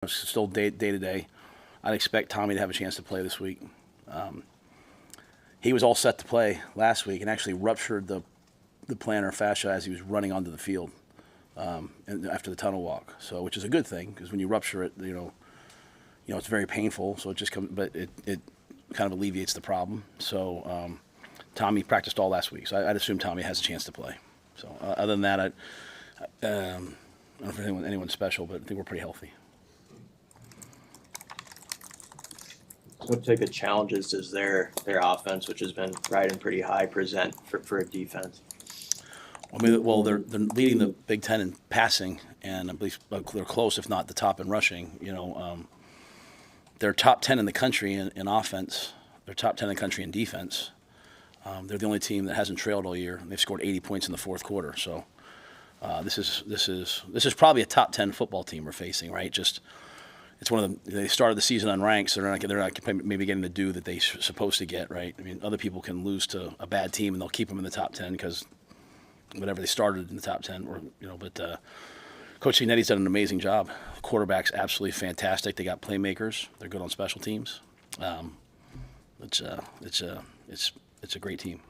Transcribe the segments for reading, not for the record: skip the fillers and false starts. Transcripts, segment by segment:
It's still day to day. I'd expect Tommy to have a chance to play this week. He was all set to play last week and actually ruptured the plantar fascia as he was running onto the field and after the tunnel walk. So, which is a good thing because when you rupture it, it's very painful. So it just comes, but it kind of alleviates the problem. So Tommy practiced all last week. So I'd assume Tommy has a chance to play. So other than that, I don't know if anyone special, but I think we're pretty healthy. What type of challenges does their offense, which has been riding pretty high, present for a defense? I mean, well, they're leading the Big Ten in passing, and at least they're close, if not the top in rushing. They're top 10 in the country in offense. They're top 10 in the country in defense. They're the only team that hasn't trailed all year. They've scored 80 points in the fourth quarter. So this is probably a top 10 football team we're facing, right? It's one of they started the season unranked, so they're not maybe getting the due that they're supposed to get, right? I mean, other people can lose to a bad team and they'll keep them in the top 10 because whatever they started in the top 10, But Coach Cignetti's done an amazing job. The quarterback's absolutely fantastic. They got playmakers. They're good on special teams. It's a great team.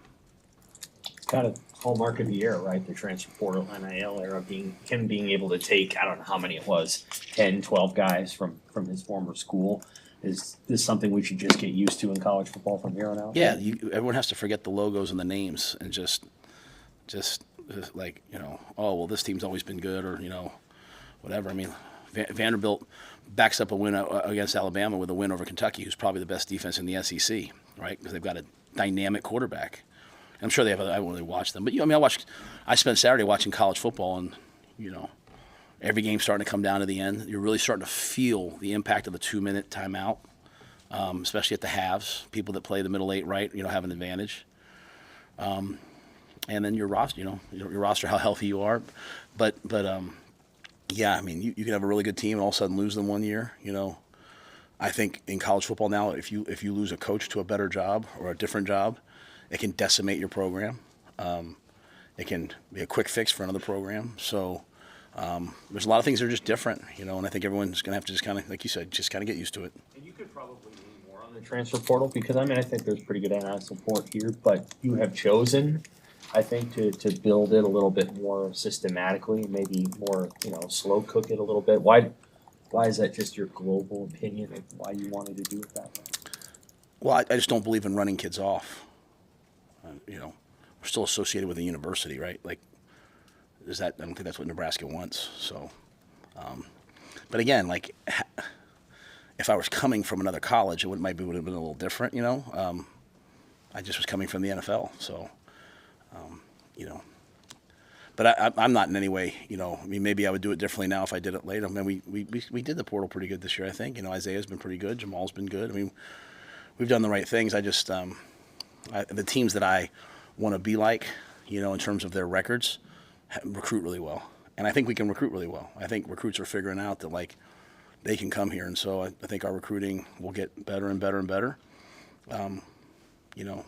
Kind of hallmark of the era, right? The transfer portal NIL era being able to take, I don't know how many it was, 10, 12 guys from his former school. Is this something we should just get used to in college football from here on out? Yeah, everyone has to forget the logos and the names and just like, oh, well, this team's always been good or, whatever. I mean, Vanderbilt backs up a win against Alabama with a win over Kentucky, who's probably the best defense in the SEC, right? Because they've got a dynamic quarterback. I'm sure they have. I won't really watch them, but I spent Saturday watching college football, and every game's starting to come down to the end. You're really starting to feel the impact of the 2-minute timeout, especially at the halves. People that play the middle eight right, have an advantage. And then your roster, your roster, how healthy you are, but yeah, I mean, you can have a really good team and all of a sudden lose them one year. I think in college football now, if you lose a coach to a better job or a different job, it can decimate your program. It can be a quick fix for another program. So there's a lot of things that are just different, and I think everyone's going to have to just kind of, like you said, just kind of get used to it. And you could probably lean more on the transfer portal because, I think there's pretty good NIL support here, but you have chosen, I think, to build it a little bit more systematically, maybe more, slow cook it a little bit. Why is that just your global opinion of why you wanted to do it that way? Well, I just don't believe in running kids off. We're still associated with a university, right? Like, I don't think that's what Nebraska wants. So, but again, like, if I was coming from another college, it would have been a little different, I just was coming from the NFL, so, But I'm not in any way, maybe I would do it differently now if I did it later. I mean, we did the portal pretty good this year, I think. Isaiah's been pretty good. Jamal's been good. I mean, we've done the right things. I just the teams that I want to be like, in terms of their records, recruit really well. And I think we can recruit really well. I think recruits are figuring out that, like, they can come here. And so I think our recruiting will get better and better and better. You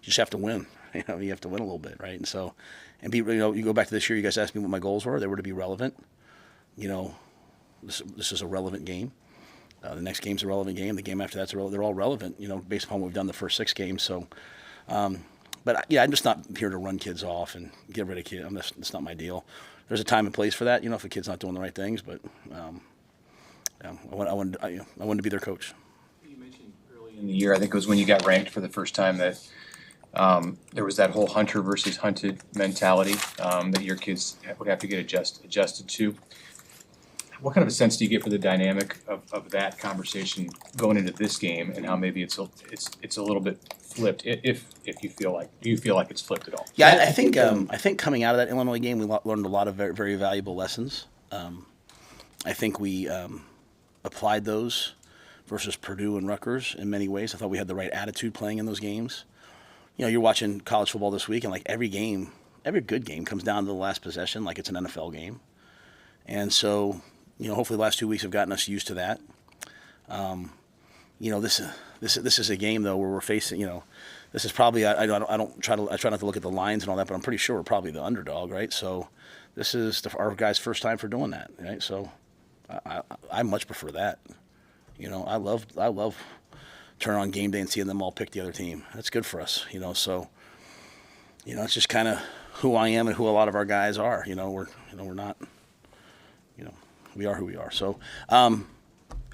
just have to win. You have to win a little bit, right? And so, you go back to this year, you guys asked me what my goals were. They were to be relevant. This is a relevant game. The next game's a relevant game. The game after that's they're all relevant, based upon what we've done the first 6 games. So, but yeah, I'm just not here to run kids off and get rid of kids. That's not my deal. There's a time and place for that, if a kid's not doing the right things. But I wanted to be their coach. You mentioned early in the year, I think it was when you got ranked for the first time, that there was that whole hunter versus hunted mentality that your kids would have to get adjusted to. What kind of a sense do you get for the dynamic of that conversation going into this game, and how maybe it's a little bit flipped? If you feel like, do you feel like it's flipped at all? Yeah, I think coming out of that Illinois game, we learned a lot of very, very valuable lessons. I think we applied those versus Purdue and Rutgers in many ways. I thought we had the right attitude playing in those games. You're watching college football this week, and like every good game comes down to the last possession, like it's an NFL game. And so, hopefully the last 2 weeks have gotten us used to that. This is a game though where we're facing. This is probably I try not to look at the lines and all that, but I'm pretty sure we're probably the underdog, right? So this is our guys' first time for doing that, right? So I much prefer that. I love turning on game day and seeing them all pick the other team. That's good for us. So it's just kind of who I am and who a lot of our guys are. We're not. We are who we are. So.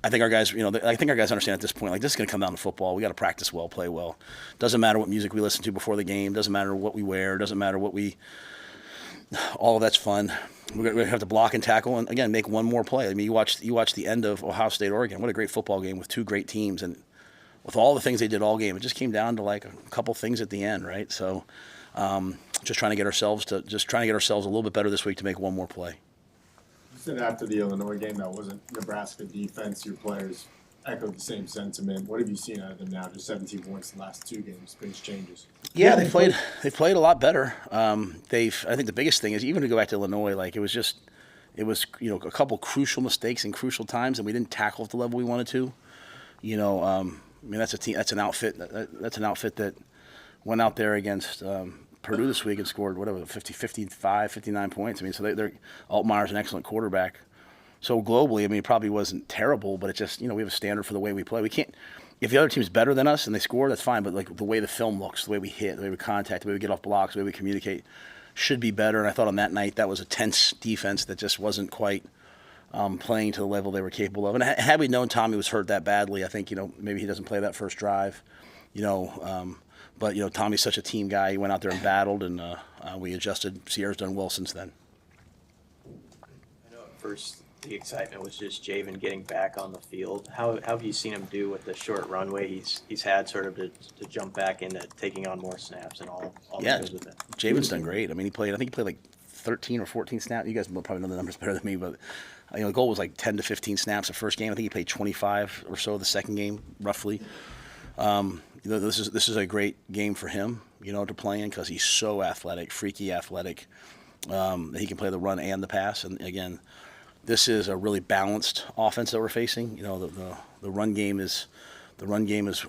I think our guys, understand at this point, like, this is going to come down to football. We got to practice well, play well. Doesn't matter what music we listen to before the game. Doesn't matter what we wear. Doesn't matter all of that's fun. We're going to have to block and tackle and, again, make one more play. I mean, you watch the end of Ohio State, Oregon. What a great football game with two great teams. And with all the things they did all game, it just came down to, like, a couple things at the end, right? So just trying to get ourselves a little bit better this week to make one more play. You said after the Illinois game that wasn't Nebraska defense. Your players echoed the same sentiment. What have you seen out of them now? Just 17 points in the last two games. Biggest changes. Yeah, they played a lot better. I think the biggest thing is, even to go back to Illinois, like, it was a couple crucial mistakes in crucial times, and we didn't tackle at the level we wanted to. That's an outfit that went out there against Purdue this week and scored 55, 59 points. I mean, so Altmaier's an excellent quarterback. So globally, I mean, it probably wasn't terrible, but it just, we have a standard for the way we play. We can't, if the other team's better than us and they score, that's fine. But, like, the way the film looks, the way we hit, the way we contact, the way we get off blocks, the way we communicate should be better. And I thought on that night that was a tense defense that just wasn't quite playing to the level they were capable of. And had we known Tommy was hurt that badly, I think, maybe he doesn't play that first drive, But, Tommy's such a team guy. He went out there and battled, and we adjusted. Sierra's done well since then. I know at first the excitement was just Javen getting back on the field. How have you seen him do with the short runway he's had, sort of to jump back into taking on more snaps and all that goes with it? Javen's done great. I mean, I think he played like 13 or 14 snaps. You guys probably know the numbers better than me, but the goal was like 10 to 15 snaps the first game. I think he played 25 or so the second game, roughly. This is a great game for him, to play in, because he's so athletic, freaky athletic. That he can play the run and the pass. And again, this is a really balanced offense that we're facing. The run game is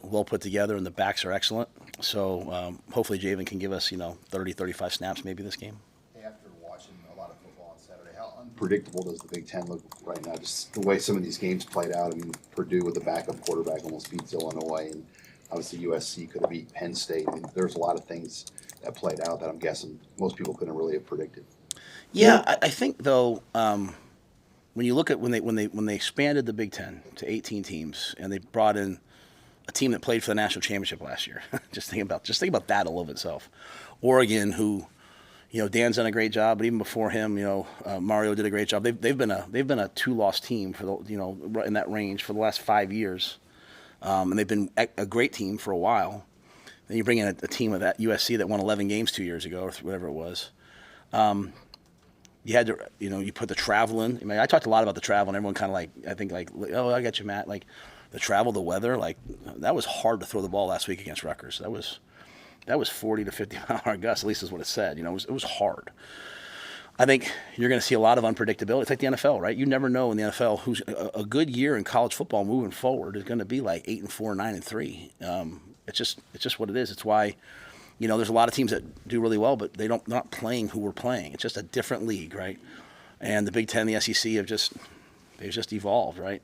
well put together, and the backs are excellent. So hopefully Javen can give us 30, 35 snaps maybe this game. After watching a lot of football on Saturday, how unpredictable does the Big Ten look right now? Just the way some of these games played out. I mean, Purdue with the backup quarterback almost beats Illinois, and obviously USC could have beat Penn State. I mean, there's a lot of things that played out that I'm guessing most people couldn't really have predicted. Yeah, I think though, when you look at when they expanded the Big Ten to 18 teams, and they brought in a team that played for the national championship last year, just think about that all of itself. Oregon, who, Dan's done a great job, but even before him, Mario did a great job. They've been a 2-loss team for the in that range for the last 5 years, and they've been a great team for a while. Then you bring in a team of that USC that won 11 games 2 years ago, or whatever it was. You had to, you put the travel in. I mean, I talked a lot about the travel, and everyone kind of oh, I got you, Matt. Like, the travel, the weather, like, that was hard to throw the ball last week against Rutgers. That was 40 to 50 mile an hour gusts, at least is what it said. It was hard. I think you're going to see a lot of unpredictability. It's like the NFL, right? You never know in the NFL who's a good year in college football moving forward is going to be like 8-4, 9-3. It's just what it is. It's why. There's a lot of teams that do really well, but they're not playing who we're playing. It's just a different league, right? And the Big Ten, the SEC they've just evolved, right?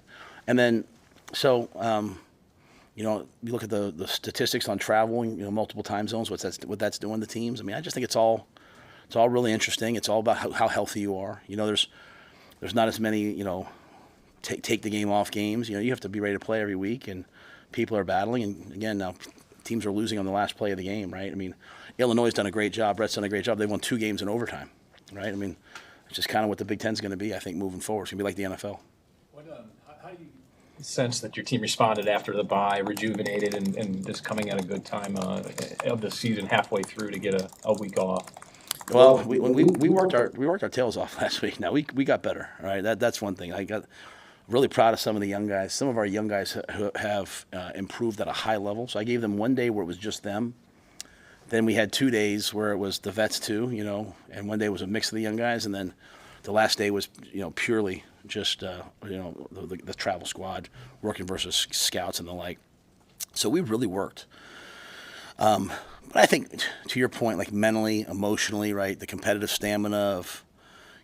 And then, so, you look at the statistics on traveling, multiple time zones, what that's doing to teams. I mean, I just think it's all really interesting. It's all about how healthy you are. There's not as many, take the game off games. You have to be ready to play every week, and people are battling. And again, now teams are losing on the last play of the game, right? I mean, Illinois has done a great job. Brett's done a great job. They won 2 games in overtime, right? I mean, it's just kind of what the Big Ten's going to be, I think, moving forward. It's going to be like the NFL. How do you sense that your team responded after the bye, rejuvenated, and just coming at a good time of the season halfway through to get a week off? Well, we worked our tails off last week. Now we got better, all right? That's one thing. I got really proud of some of the young guys. Some of our young guys who have improved at a high level. So I gave them one day where it was just them. Then we had 2 days where it was the vets too, and one day was a mix of the young guys. And then the last day was, purely just, the travel squad working versus scouts and the like. So we really worked. But I think, to your point, like mentally, emotionally, right, the competitive stamina of,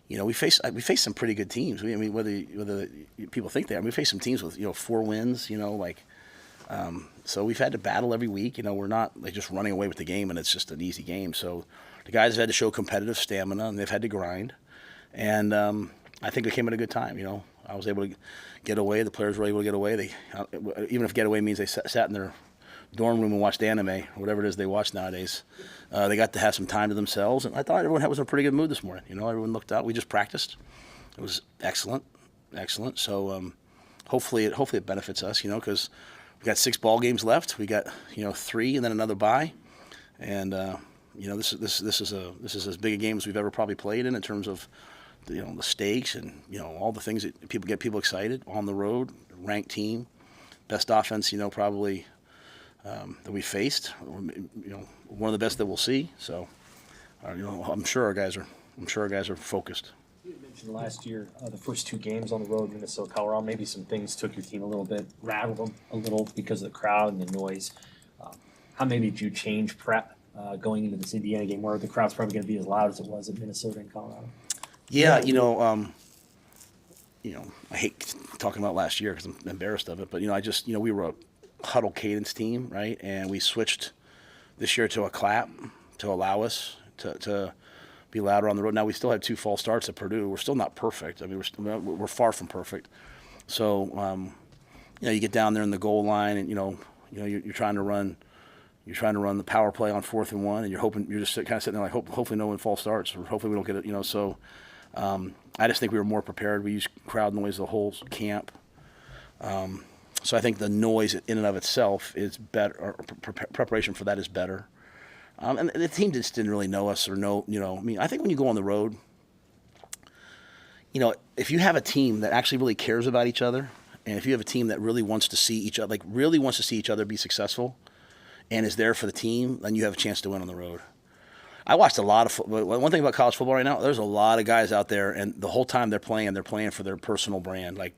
we faced some pretty good teams. I mean, whether people think that, we faced some teams with 4 wins. So we've had to battle every week. We're not like just running away with the game and it's just an easy game. So the guys have had to show competitive stamina and they've had to grind. And I think we came at a good time. I was able to get away. The players were able to get away. Even if get away means they sat in their dorm room and watched anime or whatever it is they watch nowadays. They got to have some time to themselves, and I thought everyone was in a pretty good mood this morning. Everyone looked out. We just practiced. It was excellent. So hopefully it benefits us. Because we got 6 ball games left. We got 3 and then another bye, and this is as big a game as we've ever probably played in terms of the stakes and all the things that get people excited on the road. Ranked team, best offense probably that we faced. One of the best that we'll see. So I'm sure our guys are focused. You had mentioned last year the first 2 games on the road, Minnesota, Colorado. Maybe some things took your team a little bit, rattled them a little because of the crowd and the noise. How maybe did you change prep going into this Indiana game where the crowd's probably going to be as loud as it was at Minnesota and Colorado? Yeah, I hate talking about last year because I'm embarrassed of it. But we were a huddle cadence team, right? And we switched this year to a clap to allow us to be louder on the road. Now we still had 2 false starts at Purdue. We're still not perfect. I mean, we're far from perfect. So you get down there in the goal line, and you're trying to run the power play on 4th and 1, and you're just kind of sitting there like, hopefully no one false starts, or hopefully we don't get it. So I just think we were more prepared. We used crowd noise the whole camp. So I think the noise in and of itself is better, or preparation for that is better. And the team just didn't really know us I think when you go on the road, if you have a team that actually really cares about each other, and if you have a team that really wants to see each other, be successful, and is there for the team, then you have a chance to win on the road. I watched a lot of football. One thing about college football right now, there's a lot of guys out there, and the whole time they're playing for their personal brand. They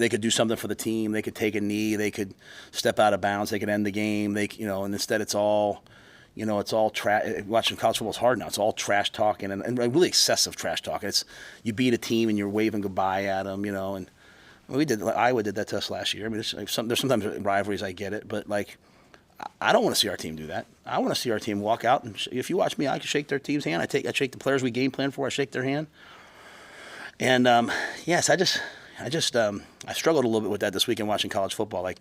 could do something for the team. They could take a knee. They could step out of bounds. They could end the game. And instead it's all, watching college football is hard now. It's all trash talking and really excessive trash talking. It's you beat a team and you're waving goodbye at them, and Iowa did that to us last year. I mean, there's sometimes rivalries. I get it, but I don't want to see our team do that. I want to see our team walk out, and if you watch me, I can shake their team's hand. I shake the players we game plan for. I shake their hand. And yes, I struggled a little bit with that this weekend watching college football. Like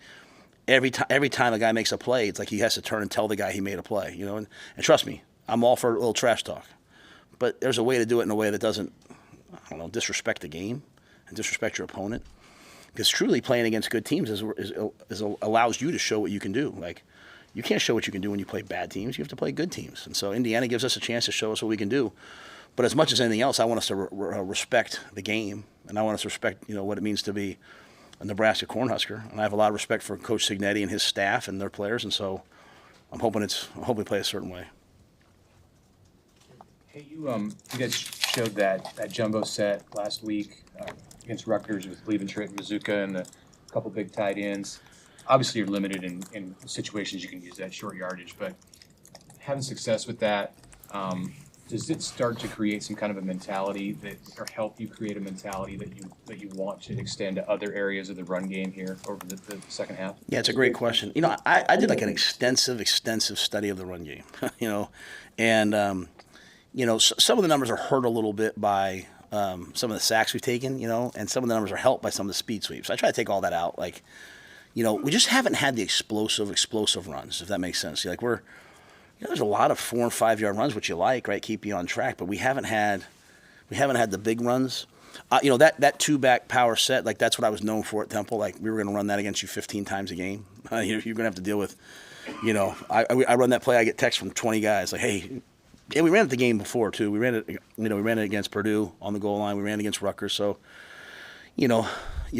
every time a guy makes a play, it's like he has to turn and tell the guy he made a play. And trust me, I'm all for a little trash talk, but there's a way to do it in a way that doesn't, disrespect the game and disrespect your opponent. Because truly playing against good teams allows you to show what you can do. Like, you can't show what you can do when you play bad teams. You have to play good teams. And so Indiana gives us a chance to show us what we can do. But as much as anything else, I want us to respect the game, and I want us to respect what it means to be a Nebraska Cornhusker. And I have a lot of respect for Coach Cignetti and his staff and their players. And so I'm hoping we play a certain way. Hey, you guys showed that jumbo set last week against Rutgers with Liebentritt and Mazuka and a couple big tight ends. Obviously, you're limited in situations you can use that short yardage, but having success with that, does it start to create some kind of a mentality or help you create a mentality that you want to extend to other areas of the run game here over the second half? Yeah, it's a great question. I did like an extensive study of the run game, and some of the numbers are hurt a little bit by some of the sacks we've taken, and some of the numbers are helped by some of the speed sweeps. I try to take all that out. We just haven't had the explosive runs, if that makes sense. There's a lot of 4 and 5 yard runs, which you like, right? Keep you on track, but we haven't had the big runs. That 2-back power set, that's what I was known for at Temple. We were going to run that against you 15 times a game. You're going to have to deal with, I run that play. I get texts from 20 guys like, hey. Yeah, we ran it the game before too. We ran it against Purdue on the goal line. We ran it against Rutgers. So, you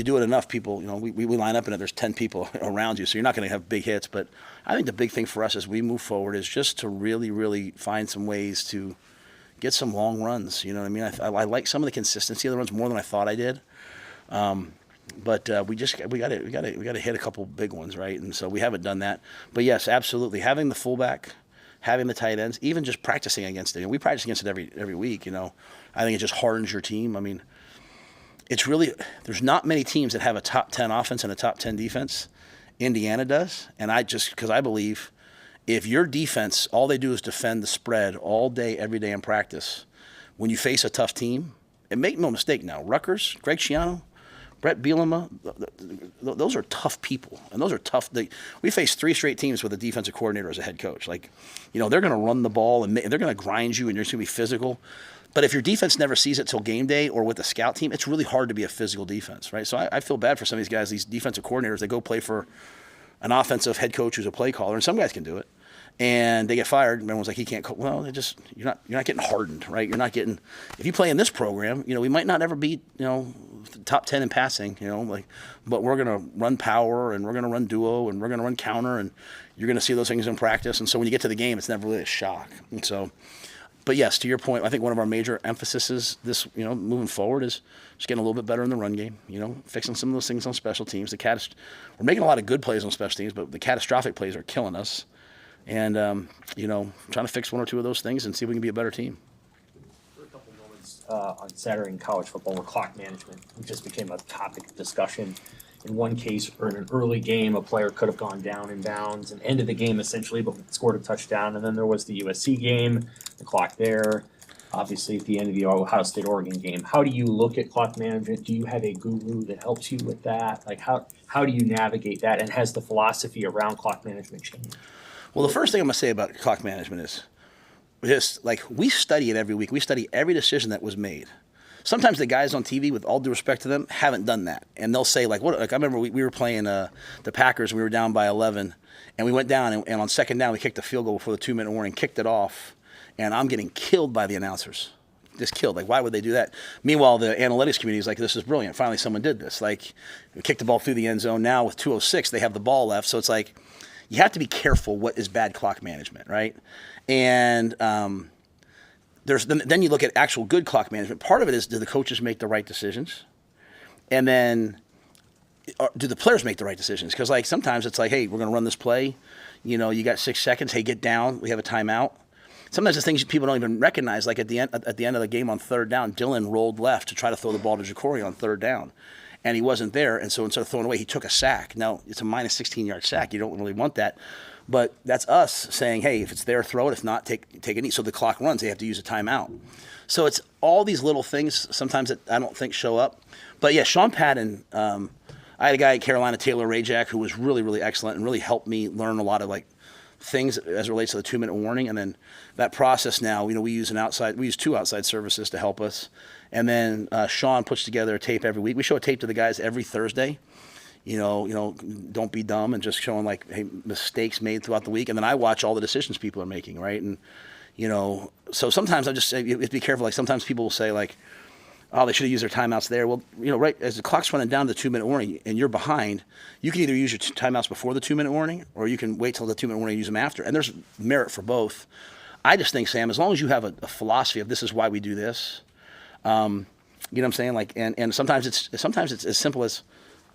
do it enough, people. We line up in it. There's 10 people around you, so you're not going to have big hits. But I think the big thing for us as we move forward is just to really, really find some ways to get some long runs. You know what I mean? I like some of the consistency of the runs more than I thought I did. But we got to hit a couple big ones, right? And so we haven't done that. But yes, absolutely, having the fullback having the tight ends, even just practicing against it. And we practice against it every week. I think it just hardens your team. I mean, it's really, there's not many teams that have a top 10 offense and a top 10 defense. Indiana does, and because I believe if your defense, all they do is defend the spread all day, every day in practice, when you face a tough team, and make no mistake now, Rutgers, Greg Schiano, Brett Bielema, those are tough people, and those are tough. We faced 3 straight teams with a defensive coordinator as a head coach. Like, they're going to run the ball, and they're going to grind you, and you're going to be physical. But if your defense never sees it till game day or with the scout team, it's really hard to be a physical defense, right? So I feel bad for some of these guys, these defensive coordinators. They go play for an offensive head coach who's a play caller, and some guys can do it, and they get fired. And everyone's like, he can't coach. Well, you're not getting hardened, right? You're not getting. If you play in this program, we might not ever be, top 10 in passing, but we're gonna run power and we're gonna run duo and we're gonna run counter, and you're gonna see those things in practice. And so when you get to the game, it's never really a shock. And so. But yes, to your point, I think one of our major emphases this, moving forward is just getting a little bit better in the run game. Fixing some of those things on special teams. We're making a lot of good plays on special teams, but the catastrophic plays are killing us. And trying to fix one or two of those things and see if we can be a better team. For a couple moments on Saturday in college football, where clock management just became a topic of discussion. In one case, or in an early game, a player could have gone down in bounds and ended the game essentially, but scored a touchdown. And then there was the USC game, the clock there. Obviously, at the end of the Ohio State-Oregon game. How do you look at clock management? Do you have a guru that helps you with that? Like, how do you navigate that? And has the philosophy around clock management changed? Well, the first thing I'm going to say about clock management is just we study it every week. We study every decision that was made. Sometimes the guys on TV, with all due respect to them, haven't done that. And they'll say, I remember we were playing the Packers, and we were down by 11, and we went down, and on second down, we kicked a field goal before the 2-minute warning, kicked it off, and I'm getting killed by the announcers. Just killed. Why would they do that? Meanwhile, the analytics community is like, this is brilliant. Finally, someone did this. We kicked the ball through the end zone. Now, with 2:06, they have the ball left. So it's you have to be careful what is bad clock management, right? And then you look at actual good clock management. Part of it is, do the coaches make the right decisions? And then do the players make the right decisions? Because sometimes it's hey, we're going to run this play. You got 6 seconds. Hey, get down. We have a timeout. Sometimes the things people don't even recognize, at the end of the game on third down, Dylan rolled left to try to throw the ball to Jacory on third down. And he wasn't there, and so instead of throwing away, he took a sack. Now, it's a minus 16-yard sack. You don't really want that. But that's us saying, hey, if it's there, throw it. If not, take a knee. So the clock runs. They have to use a timeout. So it's all these little things sometimes that I don't think show up. But, yeah, Sean Patton, I had a guy at Carolina, Taylor Rajak, who was really, really excellent and really helped me learn a lot of, things as it relates to the 2-minute warning. And then that process now, we use two outside services to help us. And then Sean puts together a tape every week. We show a tape to the guys every Thursday. Don't be dumb, and just showing hey, mistakes made throughout the week. And then I watch all the decisions people are making, right? And, so sometimes I just say, you have to be careful. Sometimes people will say oh, they should have used their timeouts there. Well, right as the clock's running down to the 2-minute warning and you're behind, you can either use your timeouts before the 2-minute warning, or you can wait till the 2-minute warning and use them after. And there's merit for both. I just think, Sam, as long as you have a philosophy of this is why we do this, you know what I'm saying? And sometimes it's as simple as,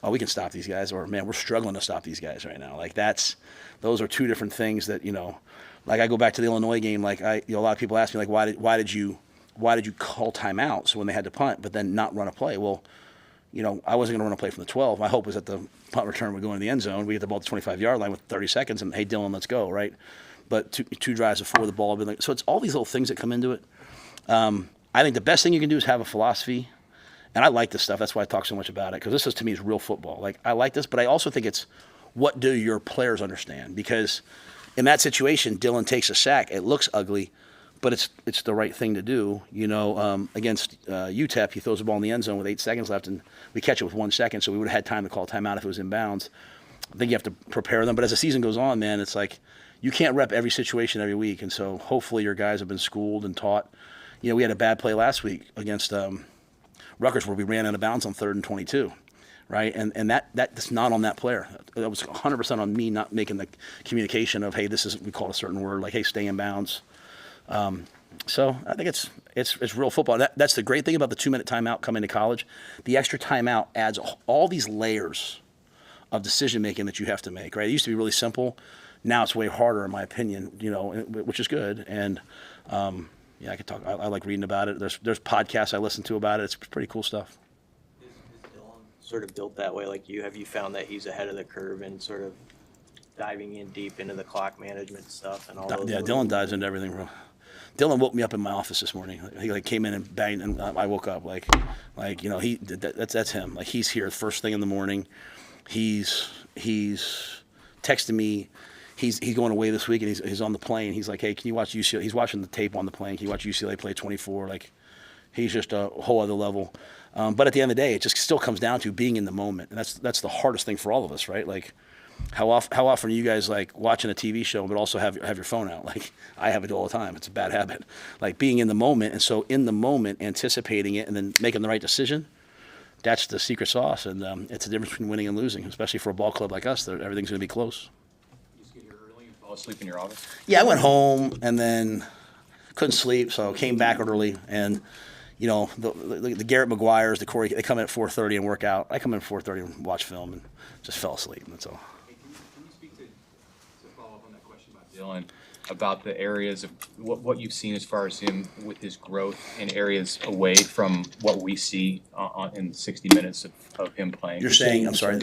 oh, we can stop these guys, or man, we're struggling to stop these guys right now. Those are two different things that, I go back to the Illinois game. A lot of people ask me why did you call timeouts when they had to punt, but then not run a play? Well, I wasn't going to run a play from the 12. My hope was that the punt return would go into the end zone. We get the ball at the 25-yard line with 30 seconds, and hey, Dylan, let's go, right? But two drives before the ball. So it's all these little things that come into it. I think the best thing you can do is have a philosophy. And I like this stuff. That's why I talk so much about it, because this is, to me, is real football. I like this, but I also think it's what do your players understand? Because in that situation, Dylan takes a sack. It looks ugly, but it's the right thing to do. Against UTEP, he throws the ball in the end zone with 8 seconds left, and we catch it with 1 second, so we would have had time to call timeout if it was in bounds. I think you have to prepare them. But as the season goes on, man, it's you can't rep every situation every week. And so hopefully your guys have been schooled and taught. We had a bad play last week against Rutgers where we ran out of bounds on 3rd and 22, right? And that's not on that player. That was 100% on me not making the communication of, hey, we call it a certain word, hey, stay in bounds. So I think it's real football. That's the great thing about the 2-minute timeout coming to college. The extra timeout adds all these layers of decision making that you have to make, right? It used to be really simple. Now it's way harder, in my opinion, which is good. And yeah, I could talk. I like reading about it. There's podcasts I listen to about it. It's pretty cool stuff. Is Dylan sort of built that way like you? Have you found that he's ahead of the curve and sort of diving in deep into the clock management stuff and all those? Yeah, Dylan dives into everything, bro. Dylan woke me up in my office this morning. He came in and banged, and I woke up that's him. Like, he's here first thing in the morning. He's texting me. He's going away this week, and he's on the plane. He's like, hey, can you watch UCLA? He's watching the tape on the plane. Can you watch UCLA play 24? Like, he's just a whole other level. But at the end of the day, it just still comes down to being in the moment, and that's the hardest thing for all of us, right? Like, how often are you guys like watching a TV show but also have your phone out? Like, I have it all the time. It's a bad habit. Like, being in the moment, and so in the moment, anticipating it and then making the right decision. That's the secret sauce, and it's the difference between winning and losing, especially for a ball club like us. Everything's going to be close. You just get here early and fall asleep in your office? Yeah, I went home and then couldn't sleep, so came back early. And the Garrett McGuires, the Corey, they come in at 4:30 and work out. I come in at 4:30 and watch film and just fell asleep. That's all. Hey, can you speak to follow up on that question about Dylan, about the areas of what you've seen as far as him with his growth in areas away from what we see in 60 minutes of him playing? You're saying, I'm sorry.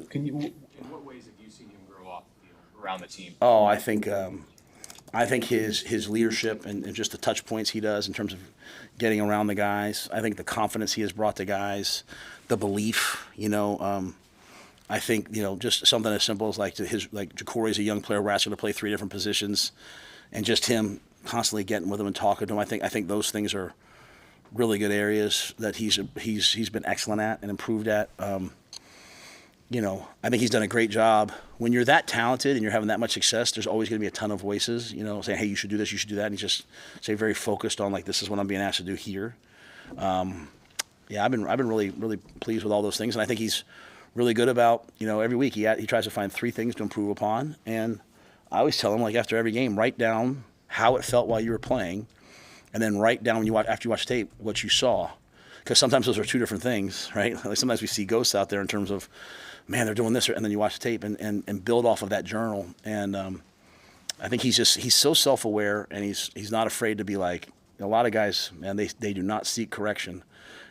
Can you? In what ways have you seen him grow off the field around the team? Oh, I think his leadership and just the touch points he does in terms of getting around the guys. I think the confidence he has brought to guys, the belief, I think, just something as simple as like Jacory's a young player. We're asking to play 3 different positions, and just him constantly getting with him and talking to him. I think those things are really good areas that he's been excellent at and improved at. I think he's done a great job. When you're that talented and you're having that much success, there's always going to be a ton of voices, saying, hey, you should do this, you should do that. And he's just very focused on, like, this is what I'm being asked to do here. Yeah, I've been really, really pleased with all those things. And I think he's really good about, every week he tries to find 3 things to improve upon. And I always tell him, like, after every game, write down how it felt while you were playing, and then write down after you watch tape what you saw. Because sometimes those are 2 different things, right? Like, sometimes we see ghosts out there in terms of, man, they're doing this, and then you watch the tape and build off of that journal. And I think he's so self-aware, and he's not afraid to be like, a lot of guys, man, they do not seek correction,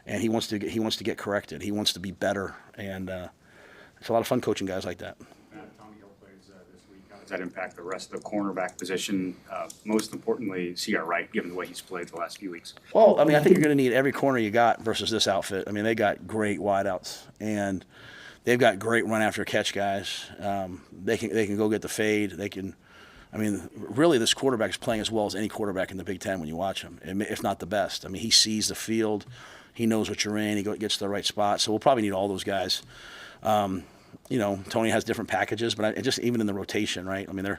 and he wants to get corrected. He wants to be better, and it's a lot of fun coaching guys like that. Tommy Hill plays this week. How does that impact the rest of the cornerback position? Most importantly, C.R. Wright, given the way he's played the last few weeks. Well, I mean, I think you're going to need every corner you got versus this outfit. I mean, they got great wideouts, and they've got great run after catch guys. They can go get the fade. They can. I mean, really, this quarterback is playing as well as any quarterback in the Big Ten when you watch him, if not the best. I mean, he sees the field. He knows what you're in. He gets to the right spot. So we'll probably need all those guys. Tony has different packages, but just even in the rotation, right? I mean,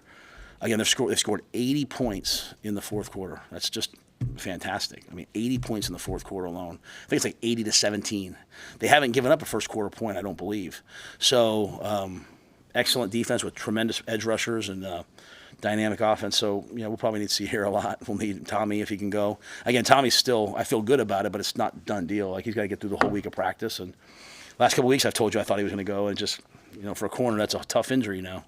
they've scored 80 points in the fourth quarter. That's just fantastic. I mean, 80 points in the fourth quarter alone. I think it's like 80-17. They haven't given up a first quarter point, I don't believe. So excellent defense with tremendous edge rushers and dynamic offense. So, we'll probably need to see here a lot. We'll need Tommy if he can go. Again, Tommy's still, I feel good about it, but it's not a done deal. Like, he's got to get through the whole week of practice. And last couple of weeks, I've told you I thought he was going to go. And just, for a corner, that's a tough injury now.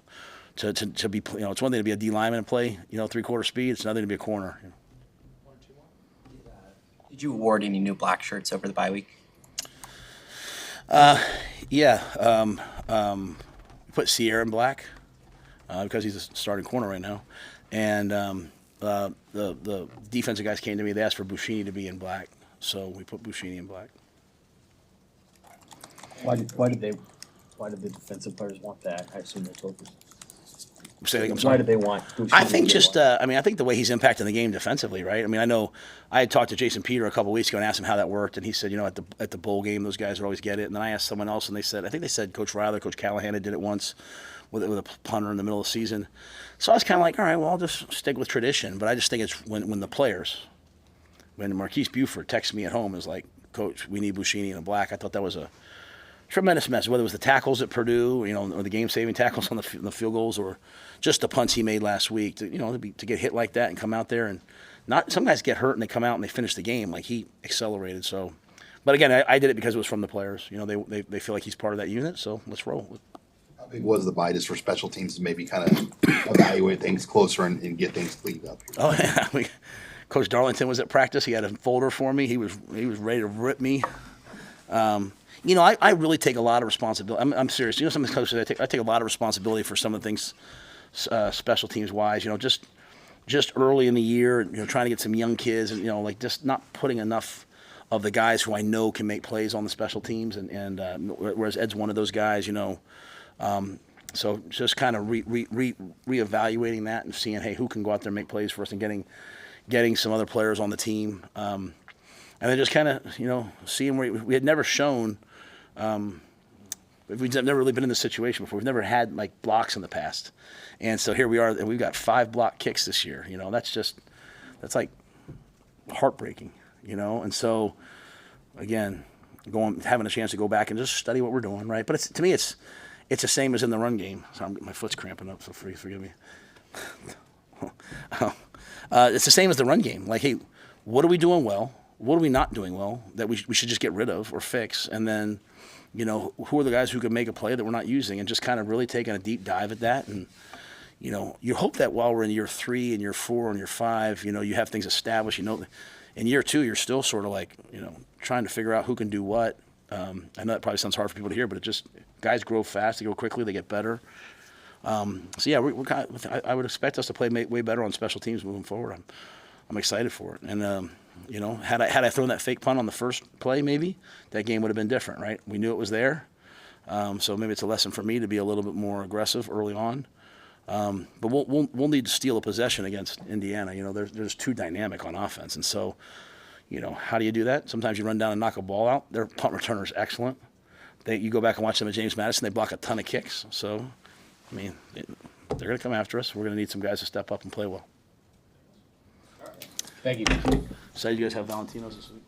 To be, it's one thing to be a D lineman and play, 3/4 speed. It's another to be a corner. Did you award any new black shirts over the bye week? Yeah. We put Sierra in black because he's a starting corner right now. And the defensive guys came to me. They asked for Buschini to be in black. So we put Buschini in black. Why did the defensive players want that? I assume they told you. Why did they want Buschini? I think I think the way he's impacting the game defensively, right? I mean, I know I had talked to Jason Peter a couple of weeks ago and asked him how that worked, and he said, at the bowl game, those guys would always get it. And then I asked someone else, and I think they said Coach Rhule, Coach Callahan did it once with a punter in the middle of the season. So I was kind of like, all right, well, I'll just stick with tradition. But I just think it's when the players, when Marquise Buford texts me at home, is like, Coach, we need Buschini in black. I thought that was a tremendous mess, whether it was the tackles at Purdue, or the game-saving tackles on the field goals, or just the punts he made last week. To get hit like that and come out there and not. Some guys get hurt and they come out and they finish the game. Like, he accelerated. So, but again, I did it because it was from the players. They feel like he's part of that unit. So let's roll. How How big was the bye just for special teams to maybe kind of evaluate things closer and get things cleaned up? Oh yeah, Coach Darlington was at practice. He had a folder for me. He was ready to rip me. I really take a lot of responsibility. I'm serious. Some of the coaches I take a lot of responsibility for some of the things, special teams wise. Just early in the year, trying to get some young kids, and just not putting enough of the guys who I know can make plays on the special teams, and whereas Ed's one of those guys. So just kind of reevaluating that and seeing, hey, who can go out there and make plays for us, and getting some other players on the team. And then just kind of, seeing where we had never shown, we've never really been in this situation before. We've never had like blocks in the past. And so here we are, and we've got 5 block kicks this year. That's like heartbreaking, And so, again, having a chance to go back and just study what we're doing, right? But to me, it's the same as in the run game. So my foot's cramping up, so forgive me. It's the same as the run game. Like, hey, what are we doing well? What are we not doing well that we should just get rid of or fix? And then, who are the guys who can make a play that we're not using? And just kind of really taking a deep dive at that. And, you hope that while we're in year 3 and year 4 and year 5, you have things established. In year 2, you're still sort of like, trying to figure out who can do what. I know that probably sounds hard for people to hear, but guys grow fast, they grow quickly, they get better. So yeah, I would expect us to play way better on special teams moving forward. I'm excited for it. And had I thrown that fake punt on the first play, maybe that game would have been different, right? We knew it was there. So maybe it's a lesson for me to be a little bit more aggressive early on. But we'll need to steal a possession against Indiana. There's too dynamic on offense, and so how do you do that? Sometimes you run down and knock a ball out. Their punt returner is excellent. You go back and watch them at James Madison. They block a ton of kicks. So, they're going to come after us. We're going to need some guys to step up and play well. Thank you. So you guys have Valentino's this week?